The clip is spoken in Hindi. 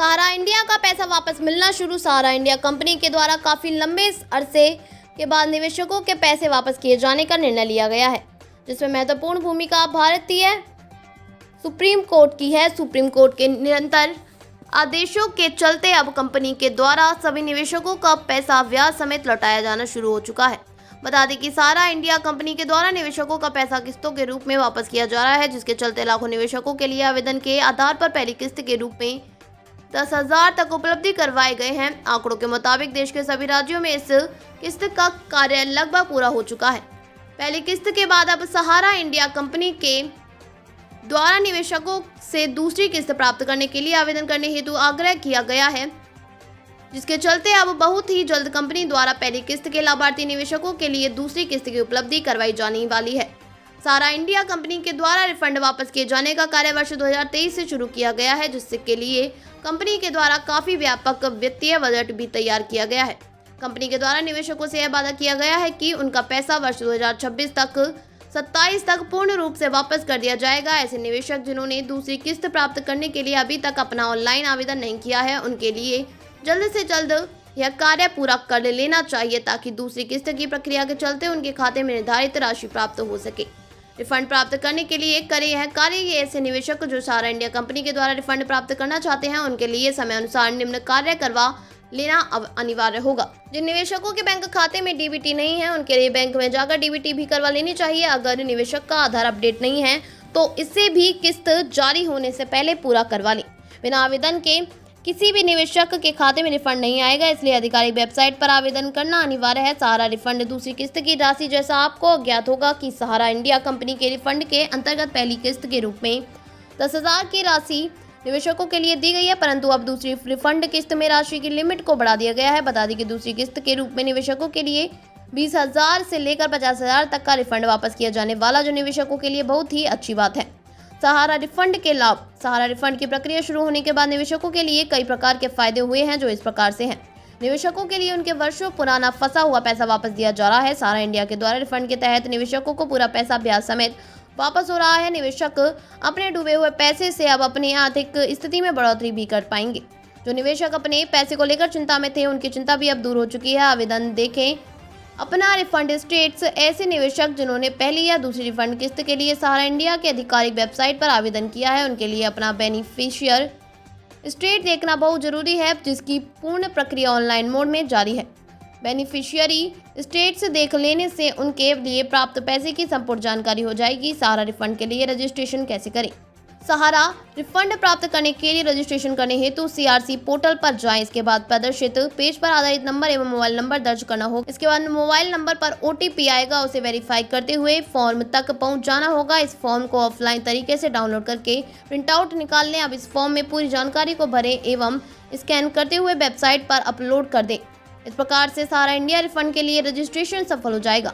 सहारा इंडिया का पैसा वापस मिलना शुरू। सहारा इंडिया कंपनी के द्वारा काफी लंबे अरसे के बाद निवेशकों के पैसे वापस किए जाने का निर्णय लिया गया है, जिसमें महत्वपूर्ण भूमिका भारतीय सुप्रीम कोर्ट की है। सुप्रीम कोर्ट के निरंतर आदेशों के चलते अब कंपनी के द्वारा सभी निवेशकों का पैसा ब्याज समेत लौटाया जाना शुरू हो चुका है। बता दें कि सहारा इंडिया कंपनी के द्वारा निवेशकों का पैसा किस्तों के रूप में वापस किया जा रहा है, जिसके चलते लाखों निवेशकों के लिए आवेदन के आधार पर पहली किस्त के रूप में 10,000 तक उपलब्धि करवाए गए हैं। आंकड़ों के मुताबिक देश के सभी राज्यों में इस किस्त का कार्य लगभग पूरा हो चुका है। पहली किस्त के बाद अब सहारा इंडिया कंपनी के द्वारा निवेशकों से दूसरी किस्त प्राप्त करने के लिए आवेदन करने हेतु आग्रह किया गया है, जिसके चलते अब बहुत ही जल्द कंपनी द्वारा पहली किस्त के लाभार्थी निवेशकों के लिए दूसरी किस्त की उपलब्धि करवाई जाने वाली है। सहारा इंडिया कंपनी के द्वारा रिफंड वापस किए जाने का कार्य वर्ष 2023 से शुरू किया गया है, जिसके लिए कंपनी के द्वारा काफी व्यापक वित्तीय बजट भी तैयार किया गया है। कंपनी के द्वारा निवेशकों से यह वादा किया गया है कि उनका पैसा वर्ष 2026 तक 27 तक पूर्ण रूप से वापस कर दिया जाएगा। ऐसे निवेशक जिन्होंने दूसरी किस्त प्राप्त करने के लिए अभी तक अपना ऑनलाइन आवेदन नहीं किया है, उनके लिए जल्द से जल्द यह कार्य पूरा कर लेना चाहिए, ताकि दूसरी किस्त की प्रक्रिया के चलते उनके खाते में निर्धारित राशि प्राप्त हो सके। रिफंड प्राप्त करने के लिए करें यह कार्य। ये ऐसे निवेशक जो सहारा इंडिया कंपनी के द्वारा रिफंड प्राप्त करना चाहते हैं, उनके लिए समय अनुसार निम्न कार्य करवा लेना अब अनिवार्य होगा। जिन निवेशकों के बैंक खाते में डीबीटी नहीं है, उनके लिए बैंक में जाकर डीबीटी भी करवा लेनी चाहिए। अगर निवेशक का आधार अपडेट नहीं है तो इसे भी किस्त जारी होने से पहले पूरा करवा लें। बिना आवेदन के किसी भी निवेशक के खाते में रिफंड नहीं आएगा, इसलिए आधिकारिक वेबसाइट पर आवेदन करना अनिवार्य है। सहारा रिफंड दूसरी किस्त की राशि जैसा आपको अज्ञात होगा कि सहारा इंडिया कंपनी के रिफंड के अंतर्गत पहली किस्त के रूप में 10,000 की राशि निवेशकों के लिए दी गई है, परंतु अब दूसरी रिफंड किस्त में राशि की लिमिट को बढ़ा दिया गया है। बता दें कि दूसरी किस्त के रूप में निवेशकों के लिए 20,000 से लेकर 50,000 तक का रिफंड वापस किया जाने वाला, जो निवेशकों के लिए बहुत ही अच्छी बात है। सहारा रिफंड के लाभ। सहारा रिफंड की प्रक्रिया शुरू होने के बाद निवेशकों के लिए कई प्रकार के फायदे हुए हैं, जो इस प्रकार से हैं। निवेशकों के लिए उनके वर्षों पुराना फंसा हुआ पैसा वापस दिया जा रहा है। सहारा इंडिया के द्वारा रिफंड के तहत निवेशकों को पूरा पैसा ब्याज समेत वापस हो रहा है। निवेशक अपने डूबे हुए पैसे से अब अपनी आर्थिक स्थिति में बढ़ोतरी भी कर पाएंगे। जो निवेशक अपने पैसे को लेकर चिंता में थे, उनकी चिंता भी अब दूर हो चुकी है। आवेदन देखें अपना रिफंड स्टेट्स। ऐसे निवेशक जिन्होंने पहली या दूसरी रिफंड किस्त के लिए सहारा इंडिया के आधिकारिक वेबसाइट पर आवेदन किया है, उनके लिए अपना बेनिफिशियर स्टेट देखना बहुत जरूरी है, जिसकी पूर्ण प्रक्रिया ऑनलाइन मोड में जारी है। बेनिफिशियरी स्टेट्स देख लेने से उनके लिए प्राप्त पैसे की संपूर्ण जानकारी हो जाएगी। सहारा रिफंड के लिए रजिस्ट्रेशन कैसे करें। सहारा रिफंड प्राप्त करने के लिए रजिस्ट्रेशन करने हेतु CRC पोर्टल पर जाएं। इसके बाद प्रदर्शित पेज पर आधारित नंबर एवं मोबाइल नंबर दर्ज करना होगा। इसके बाद मोबाइल नंबर पर OTP आएगा, उसे वेरीफाई करते हुए फॉर्म तक पहुंच जाना होगा। इस फॉर्म को ऑफलाइन तरीके से डाउनलोड करके प्रिंट आउट निकाल लें। अब इस फॉर्म में पूरी जानकारी को भरें एवं स्कैन करते हुए वेबसाइट पर अपलोड कर दें। इस प्रकार से सहारा इंडिया रिफंड के लिए रजिस्ट्रेशन सफल हो जाएगा।